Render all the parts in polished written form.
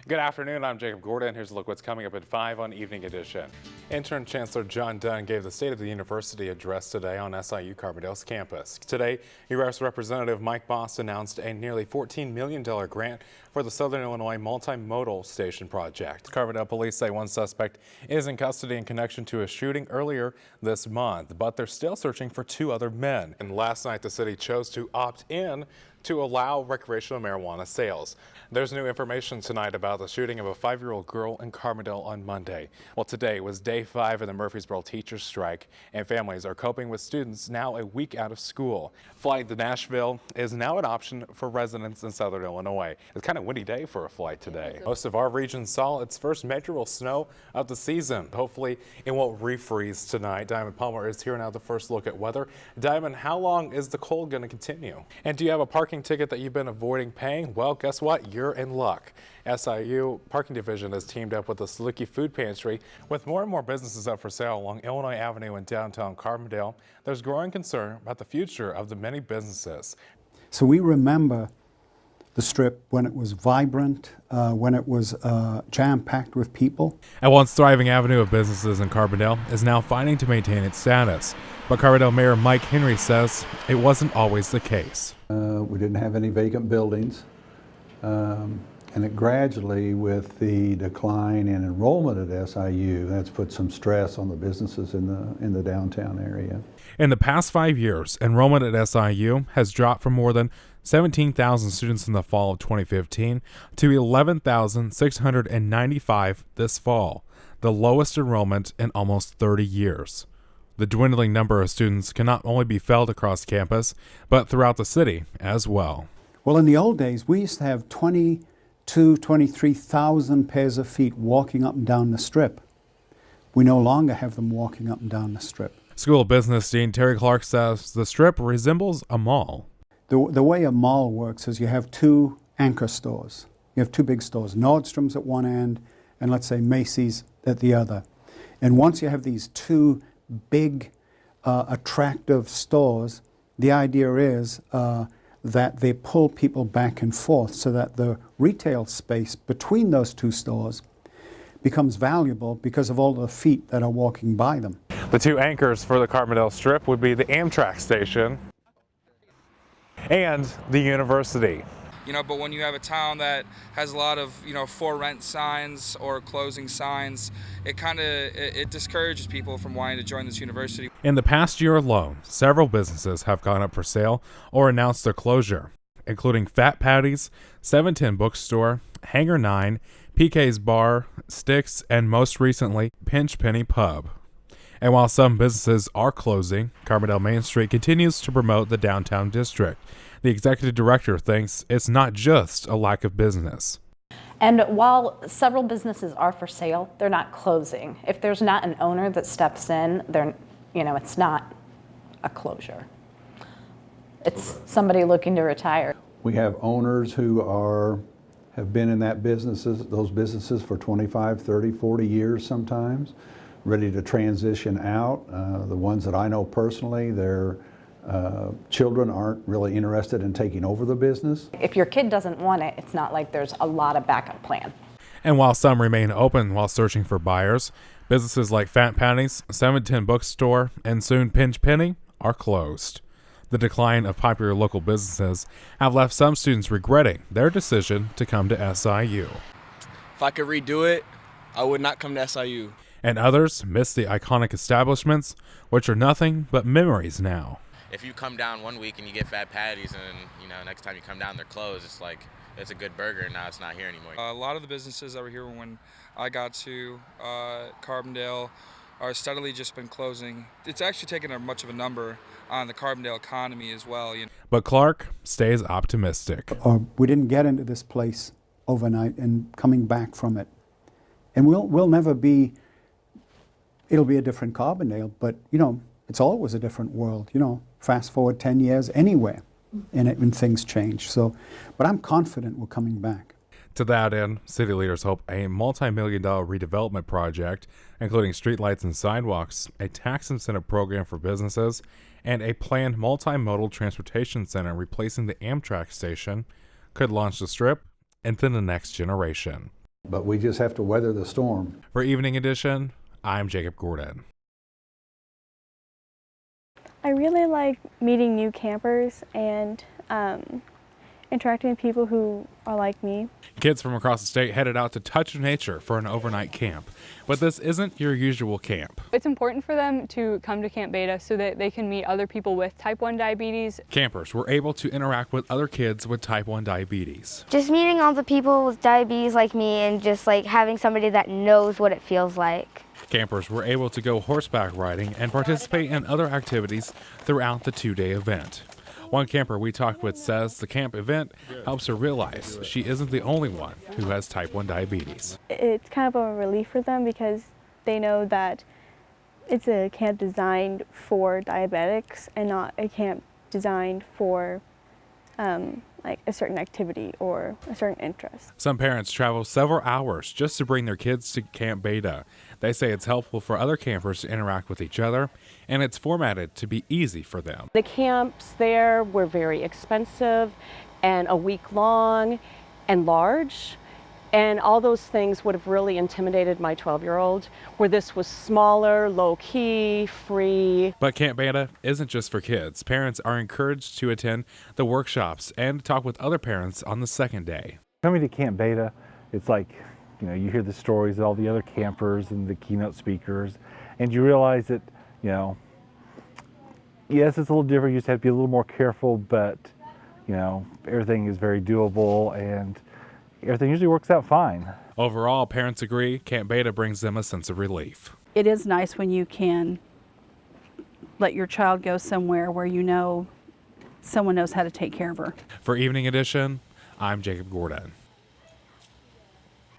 Good afternoon, I'm Jacob Gordon. Here's a look what's coming up at 5 on Evening Edition. Interim Chancellor John Dunn gave the State of the University address today on SIU Carbondale's campus. Today, U.S. Representative Mike Boss announced a nearly $14 million grant for the Southern Illinois Multimodal Station project. Carbondale police say one suspect is in custody in connection to a shooting earlier this month, but they're still searching for 2 other men. And last night, the city chose to opt in to allow recreational marijuana sales. There's new information tonight about the shooting of a 5-year-old girl in Carbondale on Monday. Well, today was day 5 of the Murfreesboro teachers strike, and families are coping with students now a week out of school. Flight to Nashville is now an option for residents in Southern Illinois. It's kind of a windy day for a flight today. Most of our region saw its first measurable snow of the season. Hopefully it won't refreeze tonight. Diamond Palmer is here now with the first look at weather. Diamond, how long is the cold going to continue? And do you have a parking ticket that you've been avoiding paying? Well, guess what? You're in luck. SIU Parking Division has teamed up with the Saluki Food Pantry. With more and more businesses up for sale along Illinois Avenue in downtown Carbondale, there's growing concern about the future of the many businesses. So we remember the Strip when it was vibrant, when it was jam-packed with people. A once thriving avenue of businesses in Carbondale is now fighting to maintain its status. But Carbondale Mayor Mike Henry says it wasn't always the case. We didn't have any vacant buildings, and it gradually, with the decline in enrollment at SIU, that's put some stress on the businesses in the downtown area. In the past 5 years, enrollment at SIU has dropped from more than 17,000 students in the fall of 2015 to 11,695 this fall, the lowest enrollment in almost 30 years. The dwindling number of students can not only be felt across campus, but throughout the city as well. Well, in the old days, we used to have 23,000 pairs of feet walking up and down the Strip. We no longer have them walking up and down the Strip. School of Business Dean Terry Clark says the Strip resembles a mall. The way a mall works is you have 2 anchor stores. You have 2 big stores, Nordstrom's at one end and let's say Macy's at the other. And once you have these 2 big attractive stores, the idea is that they pull people back and forth so that the retail space between those 2 stores becomes valuable because of all the feet that are walking by them. The 2 anchors for the Carbondale Strip would be the Amtrak station and the university. But when you have a town that has a lot of, for rent signs or closing signs, it discourages people from wanting to join this university. In the past year alone, several businesses have gone up for sale or announced their closure, including Fat Patty's, 710 Bookstore, Hangar 9, PK's Bar, Sticks, and most recently, Pinch Penny Pub. And while some businesses are closing, Carbondale Main Street continues to promote the downtown district. The executive director thinks it's not just a lack of business. And while several businesses are for sale, they're not closing. If there's not an owner that steps in, it's not a closure. It's somebody looking to retire. We have owners who have been in those businesses for 25, 30, 40 years sometimes, ready to transition out. The ones that I know personally, their children aren't really interested in taking over the business. If your kid doesn't want it, it's not like there's a lot of backup plan. And while some remain open while searching for buyers, businesses like Fat Patty's, 710 Bookstore, and soon Pinch Penny are closed. The decline of popular local businesses have left some students regretting their decision to come to SIU. If I could redo it, I would not come to SIU. And others miss the iconic establishments, which are nothing but memories now. If you come down one week and you get Fat Patties and next time you come down they're closed, it's like it's a good burger and now it's not here anymore. A lot of the businesses that were here when I got to Carbondale are steadily just been closing. It's actually taken much of a number on the Carbondale economy as well. But Clark stays optimistic. We didn't get into this place overnight and coming back from it. And we'll never be, it'll be a different Carbondale, but it's always a different world, fast forward 10 years anywhere and things change. So, but I'm confident we're coming back. To that end, city leaders hope a multi-million-dollar redevelopment project, including streetlights and sidewalks, a tax incentive program for businesses, and a planned multimodal transportation center replacing the Amtrak station, could launch the Strip into the next generation. but we just have to weather the storm. For Evening Edition, I'm Jacob Gordon. I really like meeting new campers and interacting with people who are like me. Kids from across the state headed out to Touch of Nature for an overnight camp. But this isn't your usual camp. It's important for them to come to Camp Beta so that they can meet other people with type 1 diabetes. Campers were able to interact with other kids with type 1 diabetes. Just meeting all the people with diabetes like me and just like having somebody that knows what it feels like. Campers were able to go horseback riding and participate in other activities throughout the two-day event. One camper we talked with says the camp event helps her realize she isn't the only one who has type 1 diabetes. It's kind of a relief for them because they know that it's a camp designed for diabetics and not a camp designed for like a certain activity or a certain interest. Some parents travel several hours just to bring their kids to Camp Beta. They say it's helpful for other campers to interact with each other, and it's formatted to be easy for them. The camps there were very expensive and a week long and large, and all those things would have really intimidated my 12-year-old, where this was smaller, low-key, free. But Camp Beta isn't just for kids. Parents are encouraged to attend the workshops and talk with other parents on the second day. Coming to Camp Beta, it's like, you hear the stories of all the other campers and the keynote speakers, and you realize that, yes, it's a little different. You just have to be a little more careful, but, everything is very doable and everything usually works out fine. Overall, parents agree Camp Beta brings them a sense of relief. It is nice when you can let your child go somewhere where someone knows how to take care of her. For Evening Edition, I'm Jacob Gordon.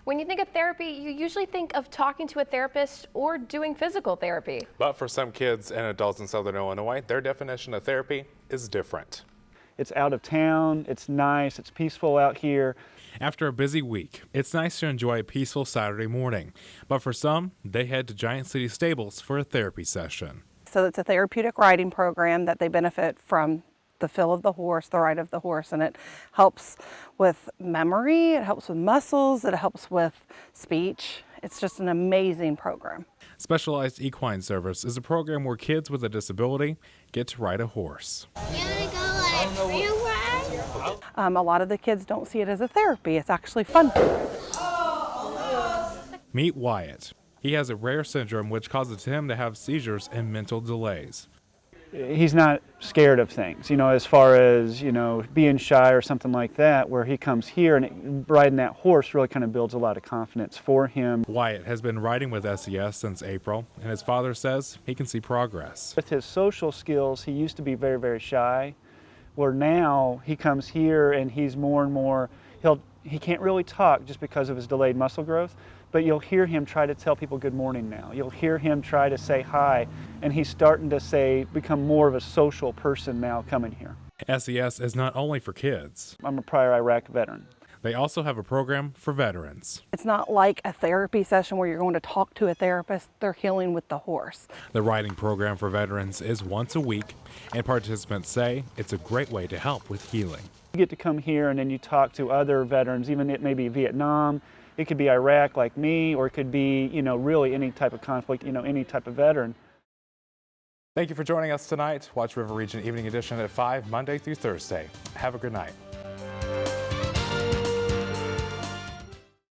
When you think of therapy, you usually think of talking to a therapist or doing physical therapy. But for some kids and adults in Southern Illinois, their definition of therapy is different. It's out of town, it's nice, it's peaceful out here. After a busy week, it's nice to enjoy a peaceful Saturday morning. But for some, they head to Giant City Stables for a therapy session. So it's a therapeutic riding program that they benefit from the feel of the horse, the ride of the horse, and it helps with memory, it helps with muscles, it helps with speech. It's just an amazing program. Specialized Equine Service is a program where kids with a disability get to ride a horse. A lot of the kids don't see it as a therapy. It's actually fun for them. Meet Wyatt. He has a rare syndrome which causes him to have seizures and mental delays. He's not scared of things, as far as, being shy or something like that, where he comes here and riding that horse really kind of builds a lot of confidence for him. Wyatt has been riding with SES since April, and his father says he can see progress. With his social skills, he used to be very, very shy, where now he comes here and he's more and more, he can't really talk just because of his delayed muscle growth, but you'll hear him try to tell people good morning now. You'll hear him try to say hi, and he's starting to become more of a social person now coming here. SES is not only for kids. I'm a prior Iraq veteran. They also have a program for veterans. It's not like a therapy session where you're going to talk to a therapist. They're healing with the horse. The riding program for veterans is once a week, and participants say it's a great way to help with healing. You get to come here and then you talk to other veterans, even it may be Vietnam, it could be Iraq like me, or it could be, really any type of conflict, any type of veteran. Thank you for joining us tonight. Watch River Region Evening Edition at 5 Monday through Thursday. Have a good night.